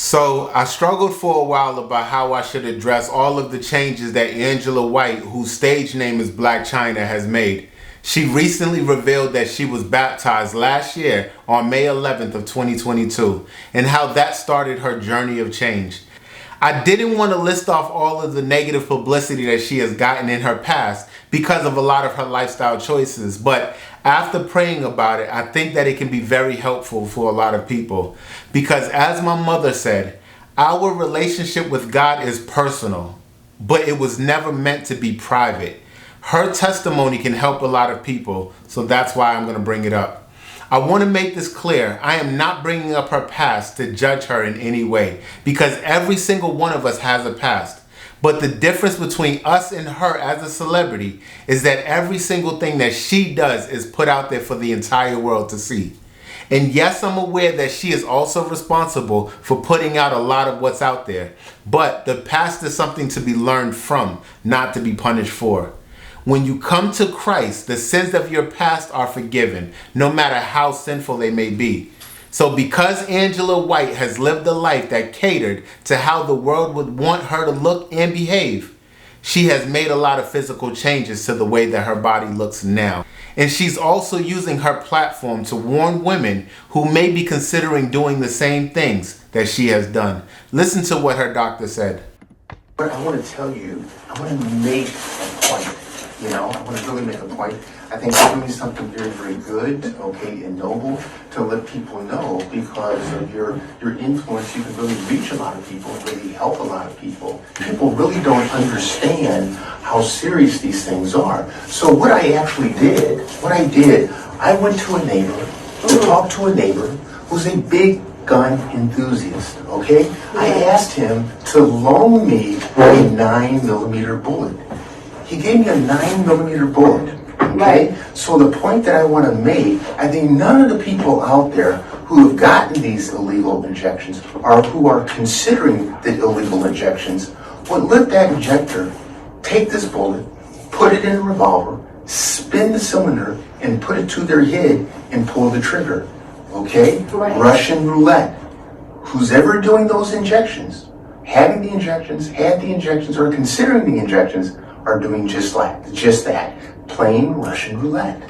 So I struggled for a while about how I should address all of the changes that Angela White, whose stage name is Blac Chyna, has made. She recently revealed that she was baptized last year on May 11th of 2022 and how that started her journey of change. I didn't want to list off all of the negative publicity that she has gotten in her past because of a lot of her lifestyle choices, but after praying about it, I think that it can be very helpful for a lot of people. Because as my mother said, our relationship with God is personal, but it was never meant to be private. Her testimony can help a lot of people, so that's why I'm going to bring it up. I want to make this clear. I am not bringing up her past to judge her in any way, because every single one of us has a past. But the difference between us and her as a celebrity is that every single thing that she does is put out there for the entire world to see. And yes, I'm aware that she is also responsible for putting out a lot of what's out there. But the past is something to be learned from, not to be punished for. When you come to Christ, the sins of your past are forgiven, no matter how sinful they may be. So because Angela White has lived a life that catered to how the world would want her to look and behave, she has made a lot of physical changes to the way that her body looks now. And she's also using her platform to warn women who may be considering doing the same things that she has done. Listen to what her doctor said. But I want to tell you, I want to make a point. I want to really make a point. I think you're doing something very, very good, okay, and noble to let people know because of your influence. You can really reach a lot of people and really help a lot of people. People really don't understand how serious these things are. So what I did, I went to a neighbor to talk to a neighbor who's a big gun enthusiast, okay? I asked him to loan me a 9mm bullet. He gave me a 9mm bullet, okay? So the point that I want to make, I think none of the people out there who have gotten these illegal injections or who are considering the illegal injections would let that injector take this bullet, put it in a revolver, spin the cylinder, and put it to their head and pull the trigger, okay? Right. Russian roulette. Who's ever doing those injections, having the injections, had the injections, or considering the injections, are doing just that, plain Russian roulette.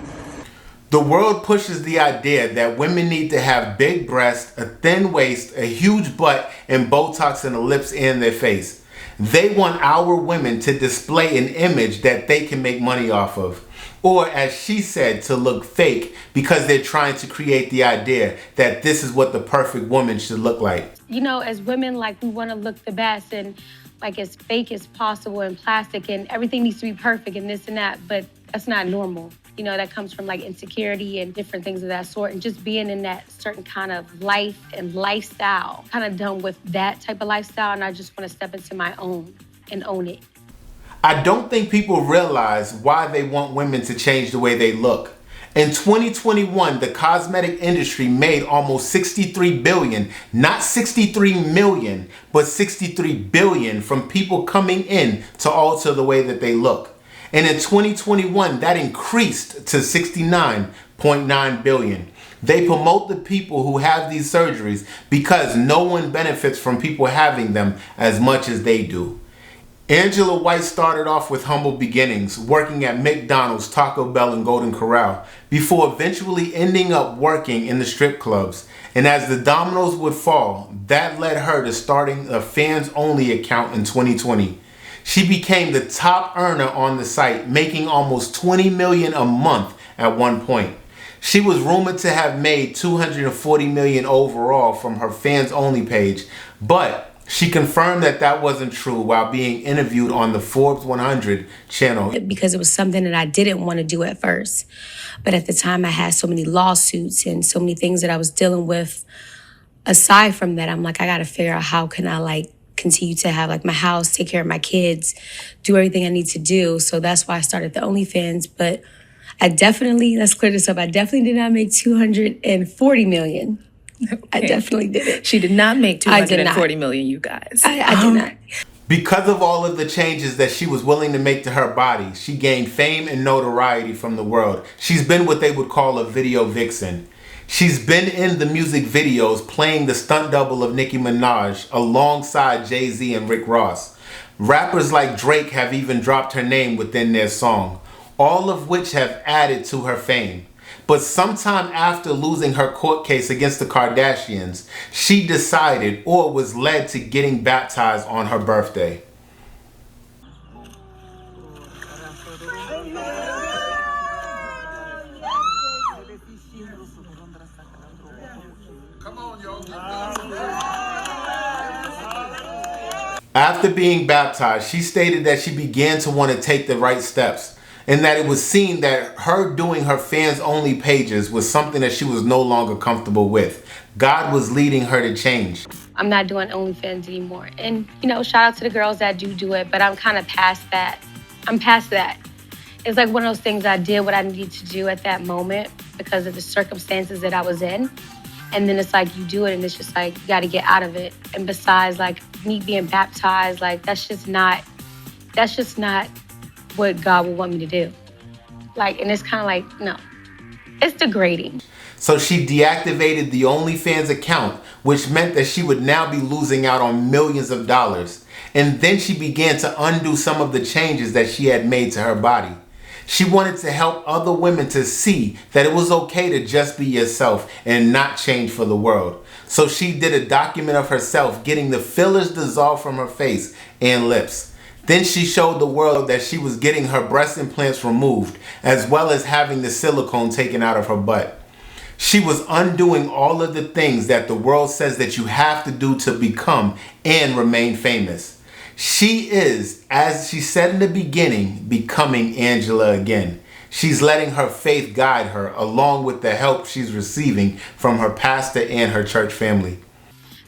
The world pushes the idea that women need to have big breasts, a thin waist, a huge butt, and Botox in the lips and their face. They want our women to display an image that they can make money off of. Or as she said, to look fake because they're trying to create the idea that this is what the perfect woman should look like. As women, we want to look the best and as fake as possible and plastic and everything needs to be perfect and this and that, but that's not normal. That comes from insecurity and different things of that sort and just being in that certain kind of life and lifestyle. Kind of done with that type of lifestyle and I just want to step into my own and own it. I don't think people realize why they want women to change the way they look. In 2021, the cosmetic industry made almost $63 billion, not 63 million, but 63 billion from people coming in to alter the way that they look. And in 2021, that increased to 69.9 billion. They promote the people who have these surgeries because no one benefits from people having them as much as they do. Angela White started off with humble beginnings, working at McDonald's, Taco Bell, and Golden Corral, before eventually ending up working in the strip clubs. And as the dominoes would fall, that led her to starting a fans-only account in 2020. She became the top earner on the site, making almost $20 million a month at one point. She was rumored to have made $240 million overall from her fans-only page, but she confirmed that that wasn't true while being interviewed on the Forbes 100 channel. Because it was something that I didn't want to do at first. But at the time I had so many lawsuits and so many things that I was dealing with. Aside from that, I'm I got to figure out how can I continue to have my house, take care of my kids, do everything I need to do. So that's why I started the OnlyFans. But let's clear this up. I definitely did not make $240 million. Okay. I definitely didn't. She did not make $240 million, you guys. I did not. Because of all of the changes that she was willing to make to her body, she gained fame and notoriety from the world. She's been what they would call a video vixen. She's been in the music videos playing the stunt double of Nicki Minaj alongside Jay-Z and Rick Ross. Rappers like Drake have even dropped her name within their song, all of which have added to her fame. But sometime after losing her court case against the Kardashians, she decided or was led to getting baptized on her birthday. After being baptized, she stated that she began to want to take the right steps, and that it was seen that her doing her fans only pages was something that she was no longer comfortable with. God was leading her to change. I'm not doing OnlyFans anymore. And, shout out to the girls that do it, but I'm kind of past that. I'm past that. It's like one of those things I did what I needed to do at that moment because of the circumstances that I was in. And then it's like you do it and it's just like you got to get out of it. And besides, like me being baptized, like that's just not what God would want me to do. Like, and it's kind of like, no, it's degrading. So she deactivated the OnlyFans account, which meant that she would now be losing out on millions of dollars. And then she began to undo some of the changes that she had made to her body. She wanted to help other women to see that it was okay to just be yourself and not change for the world. So she did a document of herself getting the fillers dissolved from her face and lips. Then she showed the world that she was getting her breast implants removed, as well as having the silicone taken out of her butt. She was undoing all of the things that the world says that you have to do to become and remain famous. She is, as she said in the beginning, becoming Angela again. She's letting her faith guide her, along with the help she's receiving from her pastor and her church family.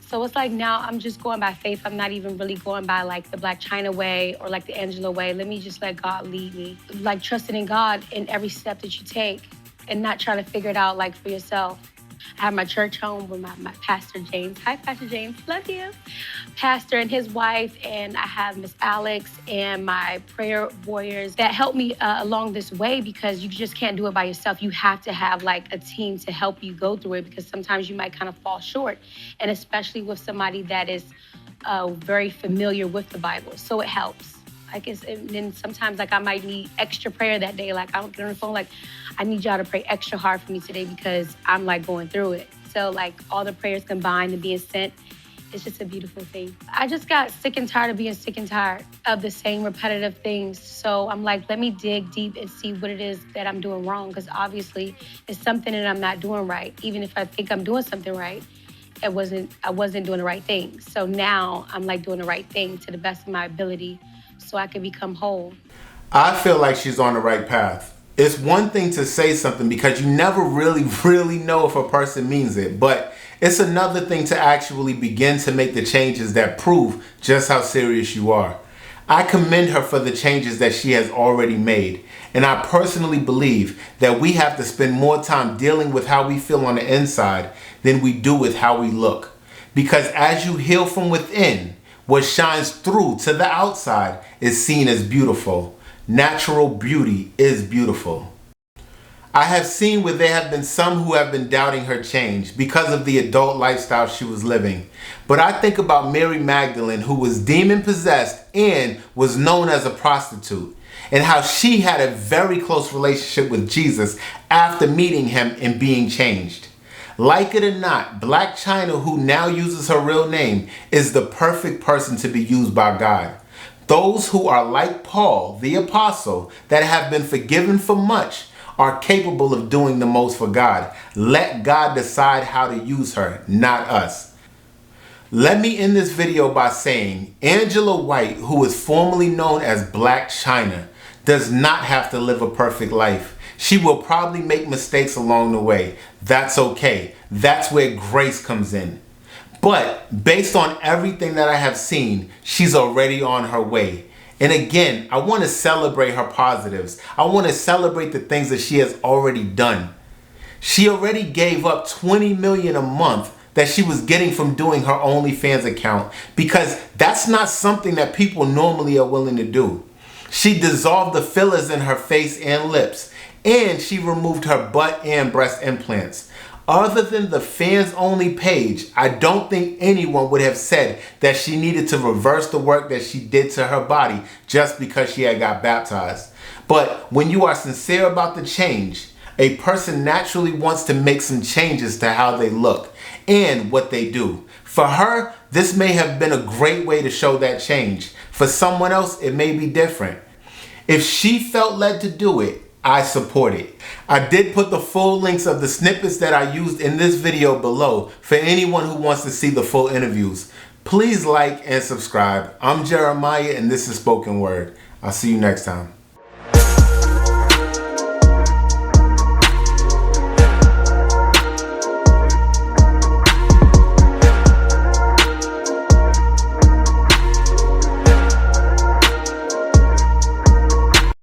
So it's like now I'm just going by faith. I'm not even really going by like the Blac Chyna way or like the Angela way. Let me just let God lead me. Like trusting in God in every step that you take and not trying to figure it out like for yourself. I have my church home with my Pastor James. Hi, Pastor James. Love you. Pastor and his wife, and I have Miss Alex and my prayer warriors that help me along this way because you just can't do it by yourself. You have to have like a team to help you go through it because sometimes you might kind of fall short, and especially with somebody that is very familiar with the Bible. So it helps. And then sometimes like I might need extra prayer that day. Like I'll get on the phone like, I need y'all to pray extra hard for me today because I'm like going through it. So like all the prayers combined and being sent, it's just a beautiful thing. I just got sick and tired of being sick and tired of the same repetitive things. So I'm like, let me dig deep and see what it is that I'm doing wrong. Because obviously it's something that I'm not doing right. Even if I think I'm doing something right, I wasn't doing the right thing. So now I'm like doing the right thing to the best of my ability so I can become whole. I feel like she's on the right path. It's one thing to say something because you never really know if a person means it, but it's another thing to actually begin to make the changes that prove just how serious you are. I commend her for the changes that she has already made, and I personally believe that we have to spend more time dealing with how we feel on the inside than we do with how we look. Because as you heal from within, what shines through to the outside is seen as beautiful. Natural beauty is beautiful. I have seen where there have been some who have been doubting her change because of the adult lifestyle she was living. But I think about Mary Magdalene, who was demon possessed and was known as a prostitute, and how she had a very close relationship with Jesus after meeting him and being changed. Like it or not, Blac Chyna, who now uses her real name, is the perfect person to be used by God. Those who are like Paul, the apostle, that have been forgiven for much, are capable of doing the most for God. Let God decide how to use her, not us. Let me end this video by saying Angela White, who is formerly known as Blac Chyna, does not have to live a perfect life. She will probably make mistakes along the way. That's okay. That's where grace comes in. But based on everything that I have seen, she's already on her way. And again, I want to celebrate her positives. I want to celebrate the things that she has already done. She already gave up $20 million a month that she was getting from doing her OnlyFans account because that's not something that people normally are willing to do. She dissolved the fillers in her face and lips, and she removed her butt and breast implants. Other than the fans only page, I don't think anyone would have said that she needed to reverse the work that she did to her body just because she had got baptized. But when you are sincere about the change, a person naturally wants to make some changes to how they look and what they do. For her, this may have been a great way to show that change. For someone else, it may be different. If she felt led to do it, I support it. I did put the full links of the snippets that I used in this video below for anyone who wants to see the full interviews. Please like and subscribe. I'm Jeremiah and this is Spoken Word. I'll see you next time.